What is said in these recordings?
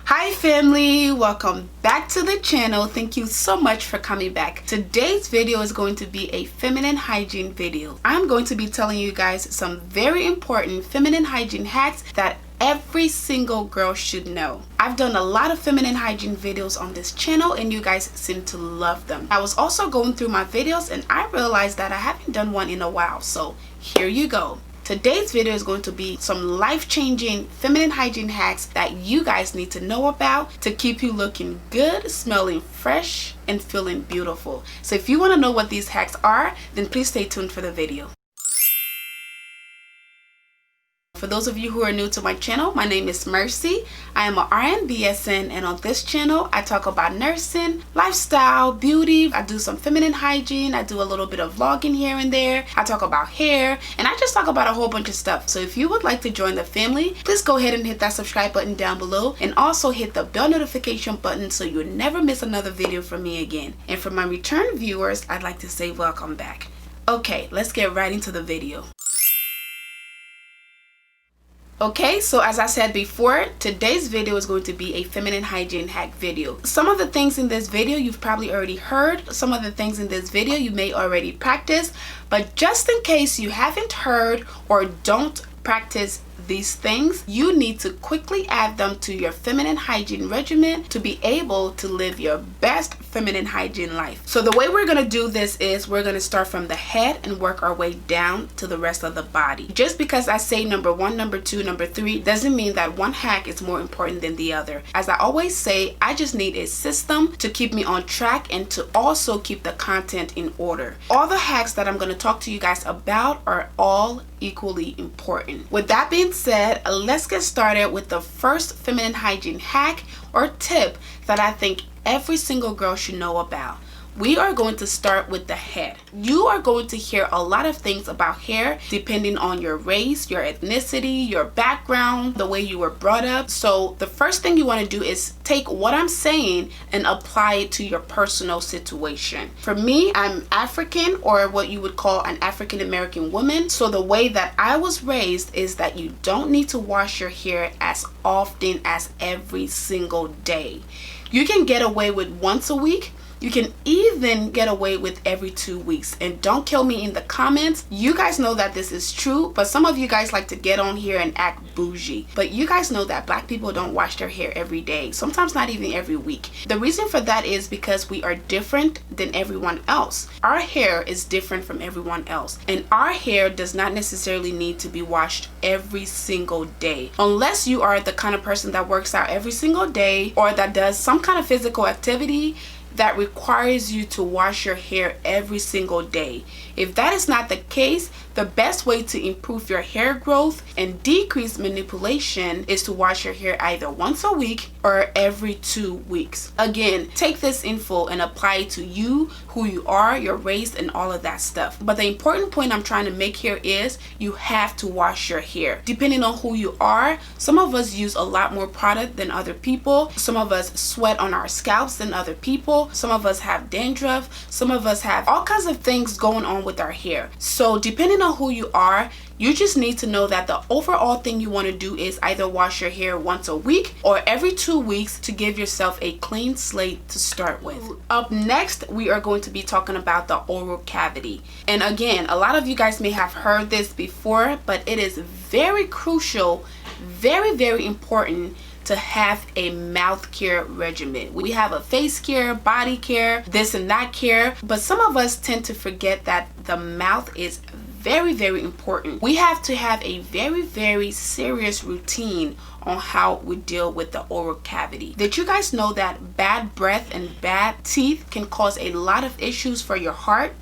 Hi family, welcome back to the channel. Thank you so much for coming back. Today's video is going to be a feminine hygiene video. I'm going to be telling you guys some very important feminine hygiene hacks that every single girl should know. I've done a lot of feminine hygiene videos on this channel and you guys seem to love them. I was also going through my videos and I realized that I haven't done one in a while, so here you go. Today's video is going to be some life-changing feminine hygiene hacks that you guys need to know about to keep you looking good, smelling fresh, and feeling beautiful. So if you want to know what these hacks are, then please stay tuned for the video. For those of you who are new to my channel, my name is Mercy. I am an RN BSN, and on this channel I talk about nursing, lifestyle, beauty. I do some feminine hygiene. I do a little bit of vlogging here and there. I talk about hair, and I just talk about a whole bunch of stuff. So if you would like to join the family, please go ahead and hit that subscribe button down below, and also hit the bell notification button so you'll never miss another video from me again. And for my return viewers, I'd like to say welcome back. Okay, let's get right into the video. Okay, so as I said before, today's video is going to be a feminine hygiene hack video. Some of the things in this video you've probably already heard. Some of the things in this video you may already practice. But just in case you haven't heard or don't practice these things, you need to quickly add them to your feminine hygiene regimen to be able to live your best feminine hygiene life. So the way we're going to do this is we're going to start from the head and work our way down to the rest of the body. Just because I say number 1, number 2, number 3 doesn't mean that one hack is more important than the other. As I always say, I just need a system to keep me on track and to also keep the content in order. All the hacks that I'm going to talk to you guys about are all equally important. With that being said, let's get started with the first feminine hygiene hack or tip that I think every single girl should know about. We are going to start with the head. You are going to hear a lot of things about hair depending on your race, your ethnicity, your background, the way you were brought up. So the first thing you want to do is take what I'm saying and apply it to your personal situation. For me, I'm African, or what you would call an African American woman. So the way that I was raised is that you don't need to wash your hair as often as every single day. You can get away with once a week. You can even get away with every 2 weeks. And don't kill me in the comments. You guys know that this is true, but some of you guys like to get on here and act bougie. But you guys know that black people don't wash their hair every day, sometimes not even every week. The reason for that is because we are different than everyone else. Our hair is different from everyone else, and our hair does not necessarily need to be washed every single day, unless you are the kind of person that works out every single day or that does some kind of physical activity that requires you to wash your hair every single day. If that is not the case, the best way to improve your hair growth and decrease manipulation is to wash your hair either once a week or every 2 weeks. Again, take this info and apply it to you, who you are, your race, and all of that stuff. But the important point I'm trying to make here is you have to wash your hair. Depending on who you are, some of us use a lot more product than other people. Some of us sweat on our scalps than other people. Some of us have dandruff. Some of us have all kinds of things going on with our hair. So depending on who you are, you just need to know that the overall thing you want to do is either wash your hair once a week or every 2 weeks to give yourself a clean slate to start with. Up next, we are going to be talking about the oral cavity. And again, a lot of you guys may have heard this before, but it is very crucial, very important to have a mouth care regimen. We have a face care, body care, this and that care, but some of us tend to forget that the mouth is very important. We have to have a very serious routine on how we deal with the oral cavity. Did you guys know that bad breath and bad teeth can cause a lot of issues for your heart?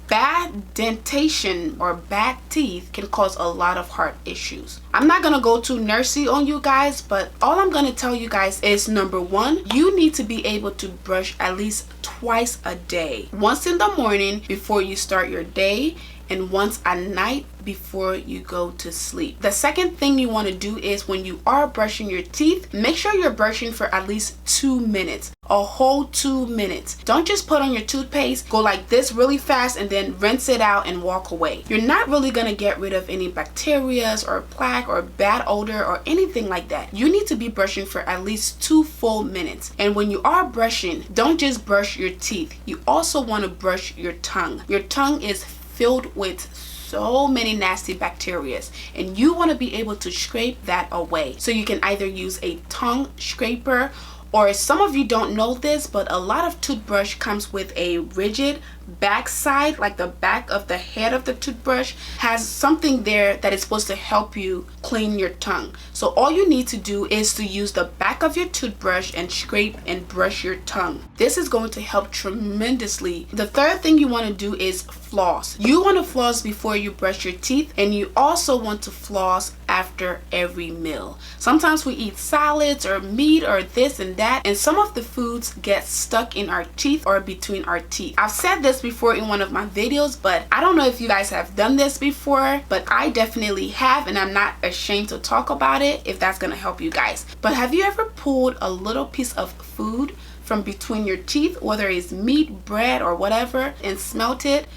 Bad dentition or bad teeth can cause a lot of heart issues. I'm not gonna go too nursey on you guys, but all I'm gonna tell you guys is, number 1, you need to be able to brush at least twice a day. Once in the morning before you start your day, and once at night before you go to sleep. The second thing you want to do is when you are brushing your teeth, make sure you're brushing for at least 2 minutes. A whole 2 minutes. Don't just put on your toothpaste, go like this really fast, and then rinse it out and walk away. You're not really going to get rid of any bacteria or plaque or bad odor or anything like that. You need to be brushing for at least 2 full minutes. And when you are brushing, don't just brush your teeth. You also want to brush your tongue. Your tongue is filled with so many nasty bacteria, and you want to be able to scrape that away. So you can either use a tongue scraper, or some of you don't know this, but a lot of toothbrush comes with a rigid backside, like the back of the head of the toothbrush has something there that is supposed to help you clean your tongue. So all you need to do is to use the back of your toothbrush and scrape and brush your tongue. This is going to help tremendously. The third thing you want to do is floss. You want to floss before you brush your teeth, and you also want to floss after every meal. Sometimes we eat salads or meat or this and that, and some of the foods get stuck in our teeth or between our teeth. I've said this before in one of my videos, but I don't know if you guys have done this before, but I definitely have, and I'm not ashamed to talk about it if that's gonna help you guys. But have you ever pulled a little piece of food from between your teeth, whether it's meat, bread, or whatever, and smelt it?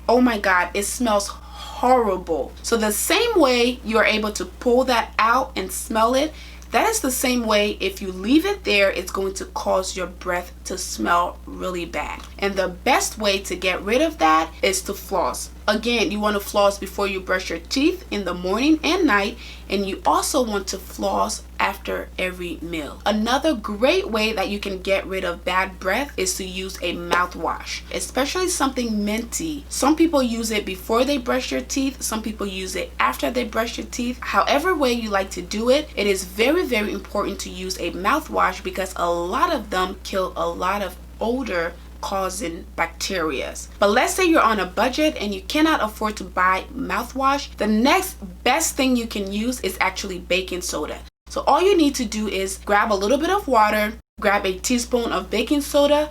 Oh my God, it smells horrible. So the same way you are able to pull that out and smell it, that is the same way if you leave it there, it's going to cause your breath to smell really bad. And the best way to get rid of that is to floss. Again, you want to floss before you brush your teeth in the morning and night, and you also want to floss after every meal. Another great way that you can get rid of bad breath is to use a mouthwash, especially something minty. Some people use it before they brush your teeth, some people use it after they brush your teeth. However way you like to do it, it is very, very important to use a mouthwash because a lot of them kill a lot of odor causing bacteria. But let's say you're on a budget and you cannot afford to buy mouthwash. The next best thing you can use is actually baking soda. So all you need to do is grab a little bit of water, grab a teaspoon of baking soda,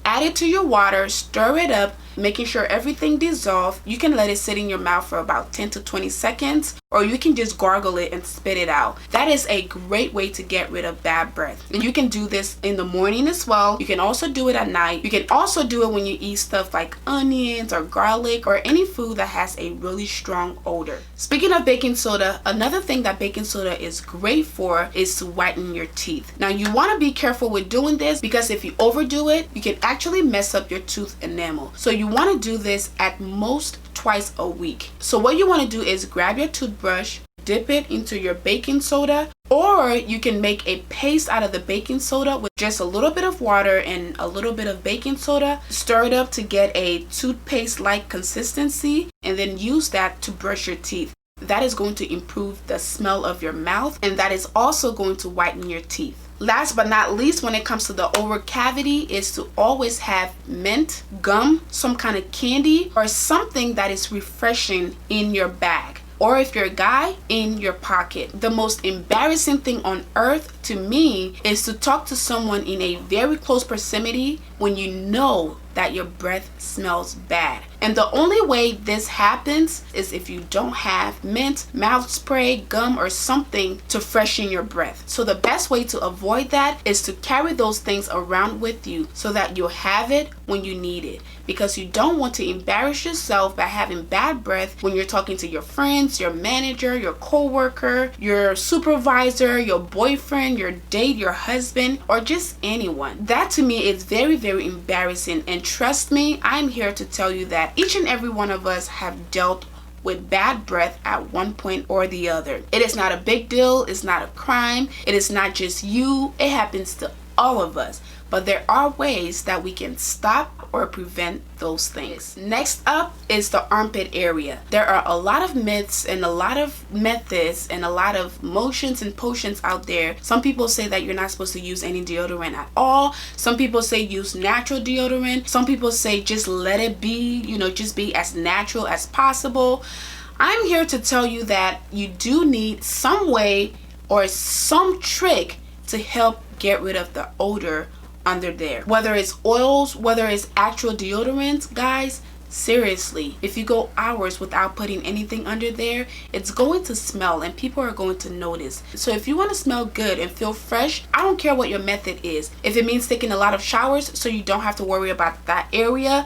add it to your water, stir it up, making sure everything dissolves. You can let it sit in your mouth for about 10 to 20 seconds, or you can just gargle it and spit it out. That is a great way to get rid of bad breath. And you can do this in the morning as well. You can also do it at night. You can also do it when you eat stuff like onions or garlic or any food that has a really strong odor. Speaking of baking soda, another thing that baking soda is great for is to whiten your teeth. Now you want to be careful with doing this because if you overdo it, you can actually mess up your tooth enamel. So you want to do this at most twice a week. So what you want to do is grab your toothbrush, dip it into your baking soda, or you can make a paste out of the baking soda with just a little bit of water and a little bit of baking soda. Stir it up to get a toothpaste-like consistency, and then use that to brush your teeth. That is going to improve the smell of your mouth, and that is also going to whiten your teeth. Last but not least, when it comes to the oral cavity, is to always have mint, gum, some kind of candy, or something that is refreshing in your bag. Or if you're a guy, in your pocket. The most embarrassing thing on earth to me is to talk to someone in a very close proximity when you know that your breath smells bad. And the only way this happens is if you don't have mint, mouth spray, gum, or something to freshen your breath. So the best way to avoid that is to carry those things around with you so that you'll have it when you need it. Because you don't want to embarrass yourself by having bad breath when you're talking to your friends, your manager, your coworker, your supervisor, your boyfriend, your date, your husband, or just anyone. That to me is very, very embarrassing. And trust me, I'm here to tell you that each and every one of us have dealt with bad breath at one point or the other. It is not a big deal. It's not a crime. It is not just you. It happens to all of us. But there are ways that we can stop or prevent those things. Next up is the armpit area. There are a lot of myths and a lot of methods and a lot of motions and potions out there. Some people say that you're not supposed to use any deodorant at all. Some people say use natural deodorant. Some people say just let it be, just be as natural as possible. I'm here to tell you that you do need some way or some trick to help get rid of the odor under there. Whether it's oils, whether it's actual deodorants, guys, seriously, if you go hours without putting anything under there, it's going to smell and people are going to notice. So if you want to smell good and feel fresh, I don't care what your method is. If it means taking a lot of showers so you don't have to worry about that area,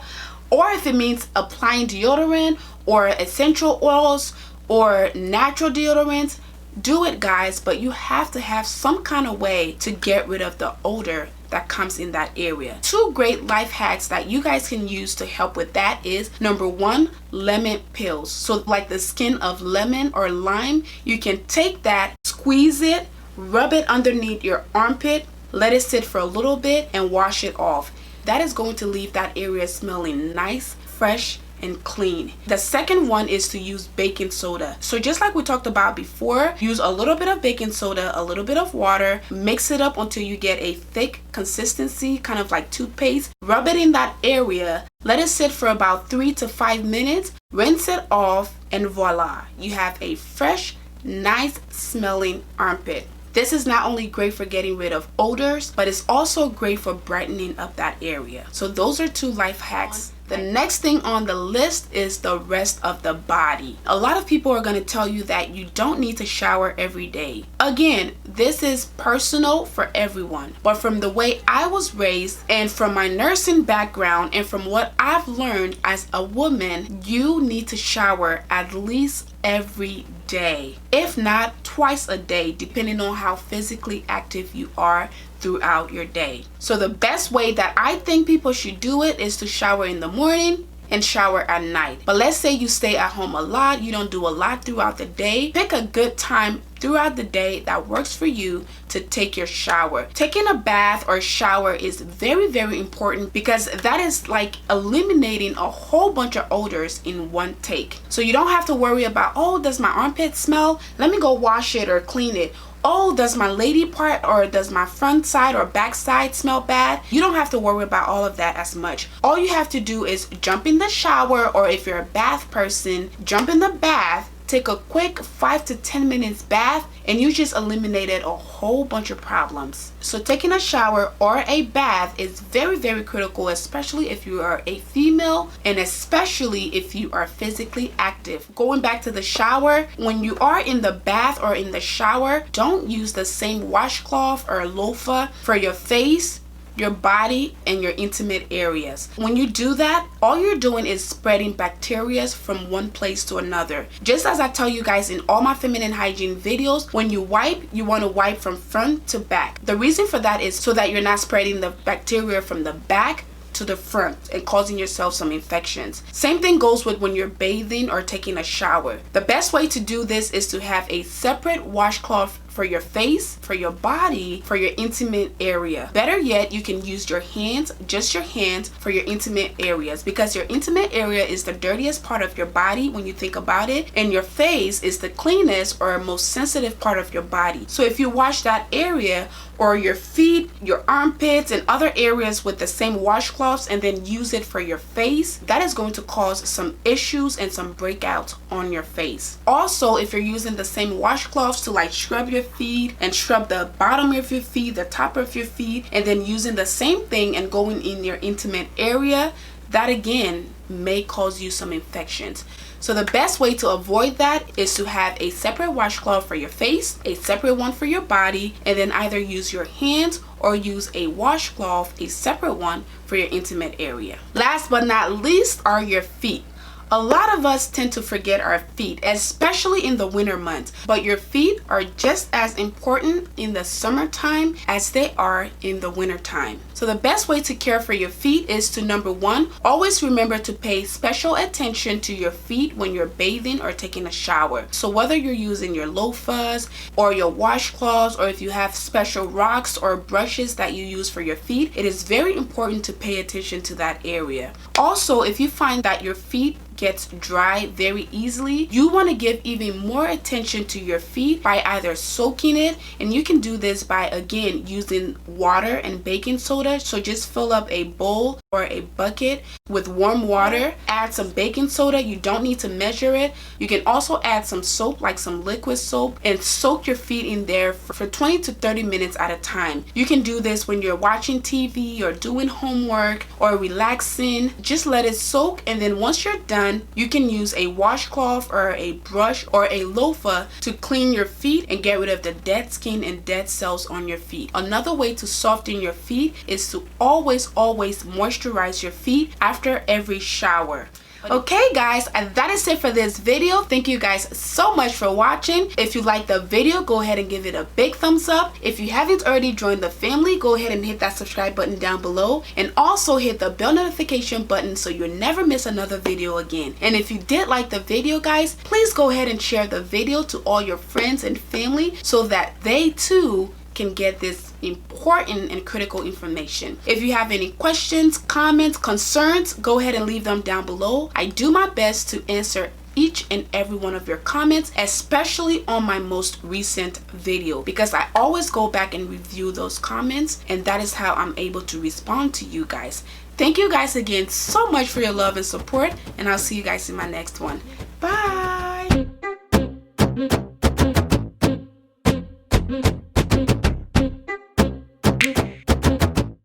or if it means applying deodorant or essential oils or natural deodorants, do it, guys. But you have to have some kind of way to get rid of the odor that comes in that area. 2 great life hacks that you guys can use to help with that is, number 1, lemon pills. So like the skin of lemon or lime, you can take that, squeeze it, rub it underneath your armpit, let it sit for a little bit and wash it off. That is going to leave that area smelling nice, fresh, and clean. The second one is to use baking soda. So just like we talked about before, use a little bit of baking soda, a little bit of water, mix it up until you get a thick consistency, kind of like toothpaste. Rub it in that area, let it sit for about 3 to 5 minutes, rinse it off, and voila, you have a fresh, nice smelling armpit. This is not only great for getting rid of odors, but it's also great for brightening up that area. So those are 2 life hacks. The next thing on the list is the rest of the body. A lot of people are going to tell you that you don't need to shower every day. Again, this is personal for everyone. But from the way I was raised and from my nursing background and from what I've learned as a woman, you need to shower at least every day, if not twice a day, depending on how physically active you are throughout your day. So the best way that I think people should do it is to shower in the morning and shower at night. But let's say you stay at home a lot, you don't do a lot throughout the day. Pick a good time throughout the day that works for you to take your shower. Taking a bath or shower is very, very important because that is like eliminating a whole bunch of odors in one take. So you don't have to worry about, oh, does my armpit smell? Let me go wash it or clean it. Oh, does my lady part or does my front side or back side smell bad? You don't have to worry about all of that as much. All you have to do is jump in the shower, or if you're a bath person, jump in the bath, take a quick 5 to 10 minutes bath, and you just eliminated a whole bunch of problems. So taking a shower or a bath is very, very critical, especially if you are a female and especially if you are physically active. Going back to the shower, when you are in the bath or in the shower, don't use the same washcloth or loofah for your face, your body, and your intimate areas. When you do that, all you're doing is spreading bacteria from one place to another. Just as I tell you guys in all my feminine hygiene videos, when you wipe, you want to wipe from front to back. The reason for that is so that you're not spreading the bacteria from the back to the front and causing yourself some infections. Same thing goes with when you're bathing or taking a shower. The best way to do this is to have a separate washcloth for your face, for your body, for your intimate area. Better yet, you can use your hands, just your hands, for your intimate areas, because your intimate area is the dirtiest part of your body when you think about it, and your face is the cleanest or most sensitive part of your body. So if you wash that area, or your feet, your armpits, and other areas with the same washcloths and then use it for your face, that is going to cause some issues and some breakouts on your face. Also, if you're using the same washcloths to like scrub your feet and scrub the bottom of your feet, the top of your feet, and then using the same thing and going in your intimate area, that again may cause you some infections. So the best way to avoid that is to have a separate washcloth for your face, a separate one for your body, and then either use your hands or use a washcloth, a separate one for your intimate area. Last but not least are your feet. A lot of us tend to forget our feet, especially in the winter months, but your feet are just as important in the summertime as they are in the winter time. So the best way to care for your feet is to, number one, always remember to pay special attention to your feet when you're bathing or taking a shower. So whether you're using your loofahs or your washcloths, or if you have special rocks or brushes that you use for your feet, it is very important to pay attention to that area. Also, if you find that your feet gets dry very easily, you want to give even more attention to your feet by either soaking it, and you can do this by again using water and baking soda. So just fill up a bowl or a bucket with warm water, add some baking soda. You don't need to measure it. You can also add some soap, like some liquid soap, and soak your feet in there for 20 to 30 minutes at a time. You can do this when you're watching TV or doing homework or relaxing. Just let it soak, and then once you're done, you can use a washcloth or a brush or a loofah to clean your feet and get rid of the dead skin and dead cells on your feet. Another way to soften your feet is to always moisturize your feet after every shower. Okay guys, and that is it for this video. Thank you guys so much for watching. If you liked the video, go ahead and give it a big thumbs up. If you haven't already joined the family, go ahead and hit that subscribe button down below, and also hit the bell notification button so you'll never miss another video again. And if you did like the video guys, please go ahead and share the video to all your friends and family so that they too can get this important and critical information. If you have any questions, comments, concerns, go ahead and leave them down below. I do my best to answer each and every one of your comments, especially on my most recent video, because I always go back and review those comments, and that is how I'm able to respond to you guys. Thank you guys again so much for your love and support, and I'll see you guys in my next one. Bye.